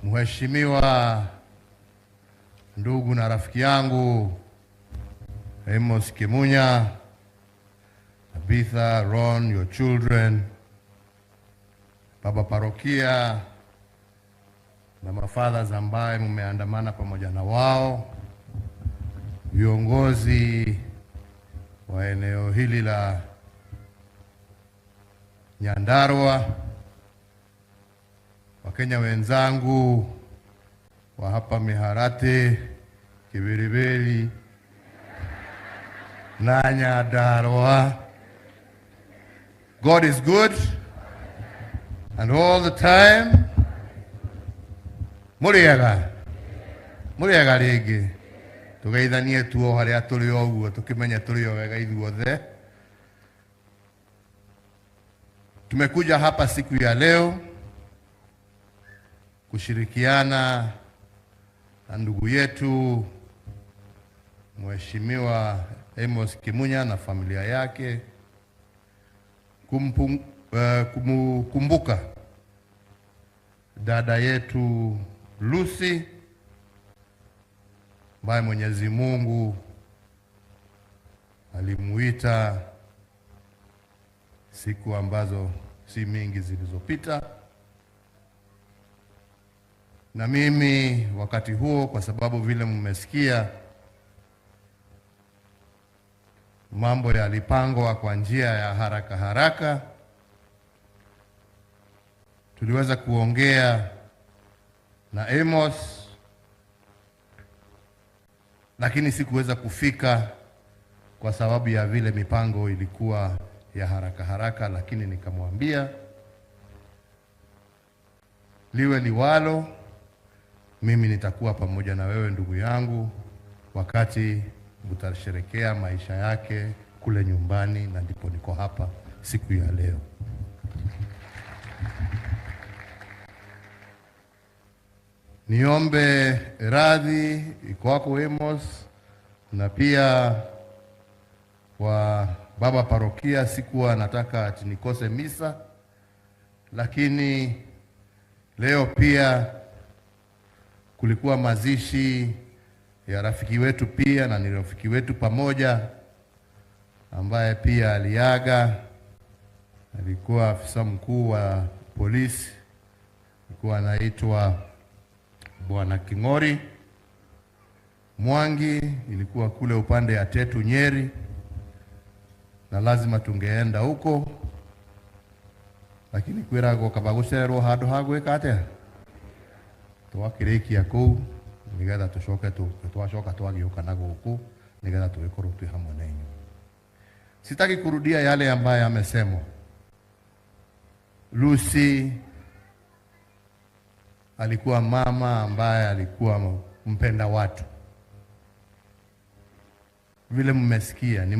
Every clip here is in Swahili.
Mheshimiwa ndugu na rafiki yangu Amos Kimunya, Tabitha, Ron, your children, Baba Parokia na mafathers ambaye mmeandamana pamoja na wao, viongozi wa eneo hili la Nyandarua, Wakenya wenzangu wa hapa Miharati, Kibiribiri na Nyandarua. God is good and all the time. Muriaga rigi tugeithanie tuo haria turi oguo tukimenya turi wega ithuothe. Tumekuja hapa siku ya leo kushirikiana na ndugu yetu Mheshimiwa Amos Kimunya na familia yake kumkumbuka dada yetu Lucy ambaye Mwenyezi Mungu alimuita siku ambazo si mingi zilizopita. Na mimi wakati huo, kwa sababu vile mmesikia, mambo yalipangwa kwa njia ya haraka haraka, tuliweza kuongea na Amos, lakini sikuweza kufika kwa sababu ya vile mipango ilikuwa ya haraka haraka, lakini nikamwambia liwe liwalo, mimi nitakuwa pamoja na wewe ndugu yangu wakati utasherehekea maisha yake kule nyumbani, na ndipo niko hapa siku ya leo. Niombe radhi kwako Amos, na pia wa baba parokia. Sikuwa nataka ati nikose misa, lakini leo pia kulikuwa mazishi ya rafiki wetu pia, na ni rafiki wetu pamoja, ambaye pia aliaga. Alikuwa afisa mkuu wa polisi, alikuwa anaitwa Bwana King'ori Mwangi. Ilikuwa kule upande ya Tetu Nyeri, na lazima tungeenda huko, lakini kwirago kabagucererwo handu hagwika atia twakirikia kuu nigetha tucoke twacoka twagiuka na guku nigetha tugikorwo twi hamwe na inyu. Sitaki kurudia yale ambayo amesemwa. Lucy alikuwa mama ambaye alikuwa mpenda watu. Vile mmesikia, ni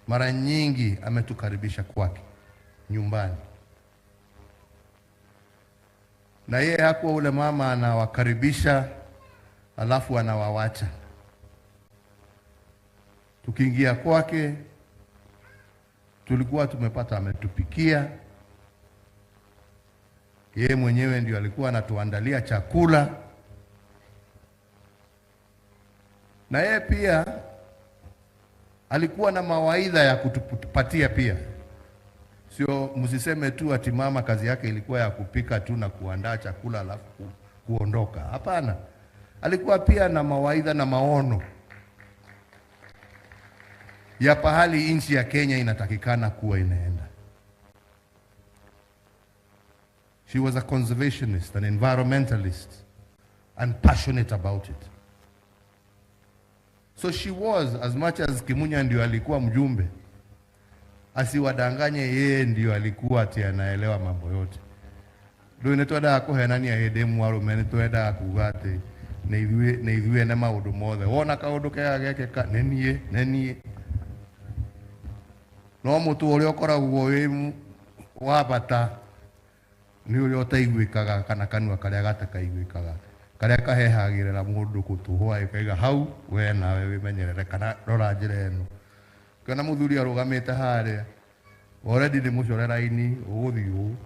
mara nyingi ametukaribisha kwake nyumbani. Na yeye hakuwa ule mama anawakaribisha alafu anawawacha. Tukiingia kwake tulikuwa tumepata ametupikia. Yeye mwenyewe ndio alikuwa anatuandalia chakula. Na yeye pia alikuwa na mawaidha ya kutupatia pia. Sio msiseme tu ati mama kazi yake ilikuwa ya kupika tu na kuandaa chakula alafu kuondoka. Hapana. Alikuwa pia na mawaidha na maono ya pahali nchi ya Kenya inatakikana kuwa inaenda. She was a conservationist, an environmentalist, and passionate about it. So she was, as much as Kimunya ndio alikuwa mjumbe, asiwadanganye yeye ndio alikuwa ati anaelewa mambo yote. Ndio inetoda kuhenania hedemu warume twenda kugate na ithuwe na maundu mothe. Wona kaundu kegekeka nenie no mutu uri okoragwo wi wabata ni uri otaiguikaga kana kanua karia gatakaiguikaga karia kahehagirira mundu kutuhwa ikaiga hau we nawe wimenyerere kana rora njira eno kana muthuri arugamite haria already ni mucorera ini uguthiu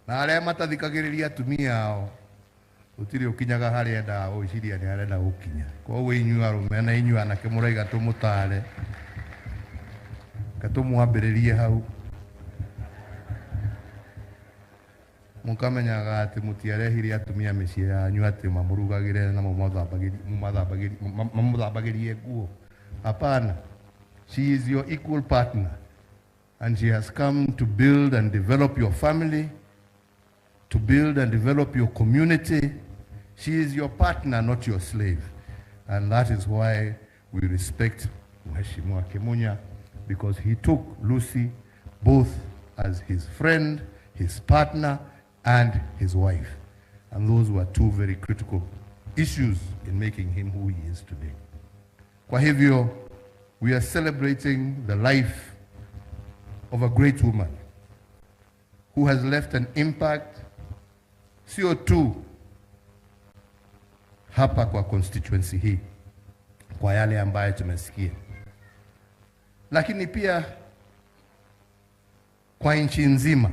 na aria matathikagiriria atumia ao utiri ukinyaga haria enda uiciria ni arenda gukinya koguo inyu arume na inyu anake muraiga tumutare katumwambiririe hau mukamenyaga ati mutiarehire atumia micii yanyu ati mamurugagire na mamuthambagirie nguo. Hapana, she is your equal partner and she has come to build and develop your family, to build and develop your community. She is your partner, not your slave. And that is why we respect Mheshimiwa Kimunya, because he took Lucy both as his friend, his partner, and his wife. And those were two very critical issues in making him who he is today. Kwa hivyo, we are celebrating the life of a great woman who has left an impact, sio tu hapa kwa constituency hii, kwa yale ambayo tumesikia, lakini pia kwa nchi nzima.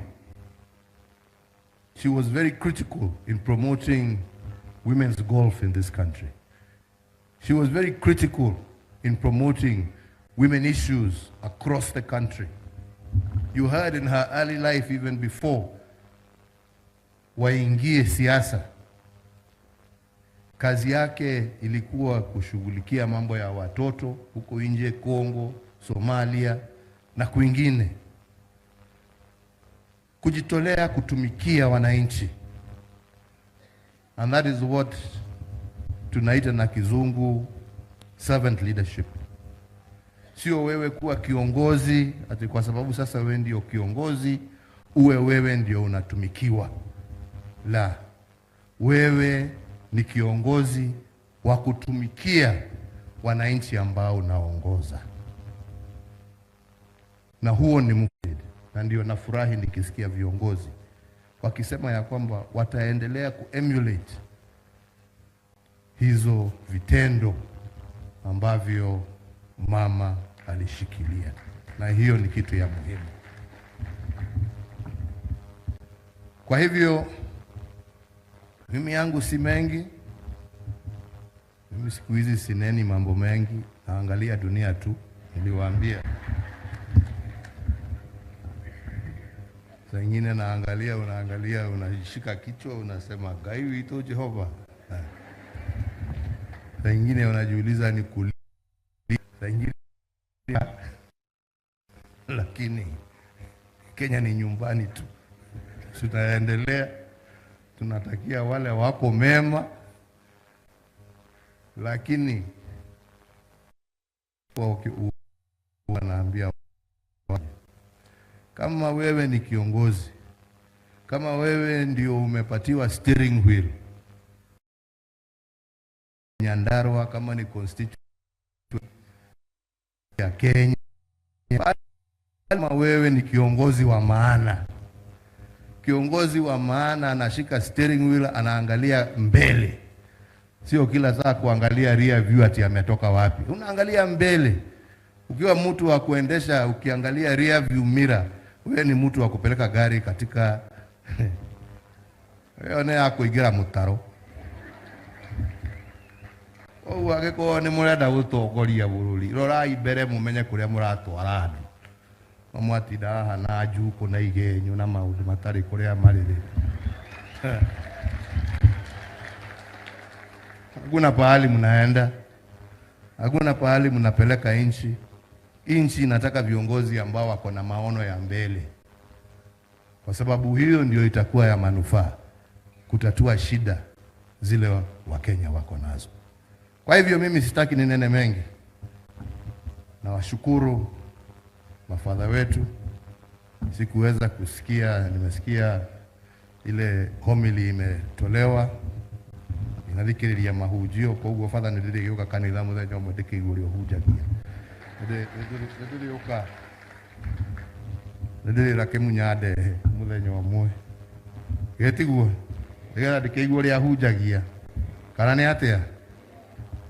She was very critical in promoting women's golf in this country. She was very critical in promoting women issues across the country. You heard in her early life, even before waingie siasa, kazi yake ilikuwa kushughulikia mambo ya watoto huko nje, Kongo, Somalia na kwingine, kujitolea kutumikia wananchi. And that is what tunaita na kizungu servant leadership. Sio wewe kuwa kiongozi ati kwa sababu sasa wewe ndio kiongozi uwe wewe ndio unatumikiwa. La, wewe ni kiongozi wa kutumikia wananchi ambao unaongoza. Na huo ni mkubwa, na ndio nafurahi nikisikia viongozi wakisema ya kwamba wataendelea kuemulate hizo vitendo ambavyo mama alishikilia, na hiyo ni kitu ya muhimu. Kwa hivyo mimi yangu si mengi, mimi siku hizi sineni mambo mengi, naangalia dunia tu. Niliwaambia saa nyingine naangalia, unaangalia, unashika kichwa, unasema Gai wito Jehova. Saa nyingine unajiuliza ni kulia, saa nyingine lakini Kenya ni nyumbani tu. Tutaendelea, tunatakia wale wako mema, lakini wanaambia kama wewe ni kiongozi, kama wewe ndio umepatiwa steering wheel Nyandarua, kama ni constitution ya Kenya, kama wewe ni kiongozi wa maana, kiongozi wa maana anashika steering wheel, anaangalia mbele, sio kila saa kuangalia rear view ati ametoka wapi. Unaangalia mbele. Ukiwa mtu wa kuendesha ukiangalia rear view mirror, wewe ni mtu wa kupeleka gari katika wewe ne akuigira mutaro. Ageko ni murenda gutongoria bururi, rorai mbere mumenye kuria muratwara andu. Mamwatinda haha na njuko na igenyo na maundu matari kuria mariri. Hakuna pahali mnaenda, hakuna pahali mnapeleka nchi. Nchi inataka viongozi ambao wako na maono ya mbele, kwa sababu hiyo ndio itakuwa ya manufaa kutatua shida zile Wakenya wako nazo. Kwa hivyo mimi sitaki ninene mengi. Na washukuru mafadha wetu. Sikuweza kusikia, nimesikia ile homily imetolewa, inathikiriria mahujio, kwa hivyo fadha ndirire yoka kanitha muthenya umwe ndikigurio hujagia. Ndiri la Kimunya ndehe muthenya umwe getiguo ndigetha ndikiguo ria hujagia kana ni atia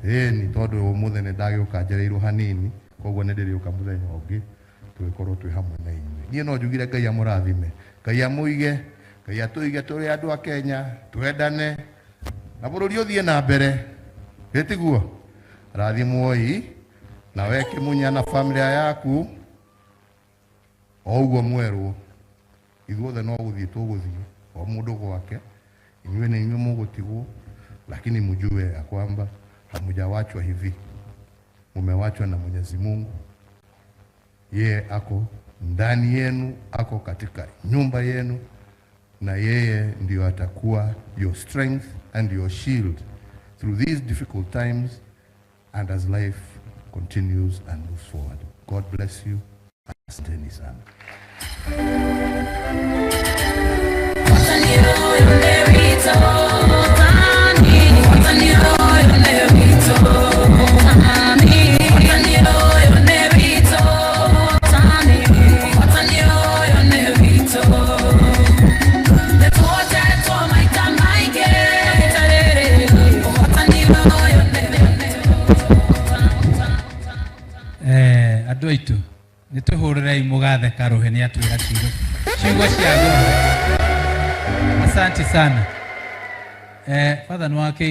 ni tondu umuthi ni ndagioka njereirwo hanini koguo nä ndä rä å ka må thenya å ngä tå gä korwo twä hamwe na inyuä. Niä no njugire Ngai amå rathime, Ngai amå ige, Ngai atå ige tå rä andå a Kenya, twendane na bå rå ri å thiä na mbere. Ä tiguo rathimwoi na we kä munya na bamĩrĩ yaku o ũguo mwerwo. Ithuothe no gũthiĩ tũgũthiĩ o mũndũ gwake, inyuĩ nĩ inyuĩ mũgũtigwo, lakini mjue ya kwamba hamujawachwa hivi, mumewachwa na Mwenyezi Mungu. Yeye ako ndani yenu, ako katika nyumba yenu, na yeye ndio atakuwa your strength and your shield through these difficult times and as life continues and moves forward. God bless you. Asanteni sana. Andũ aitũ nĩ tũhũrĩrei mũgatheka rũhĩ nĩ atwĩra ciugo cia Ngai. Asante sana. Father nĩ wake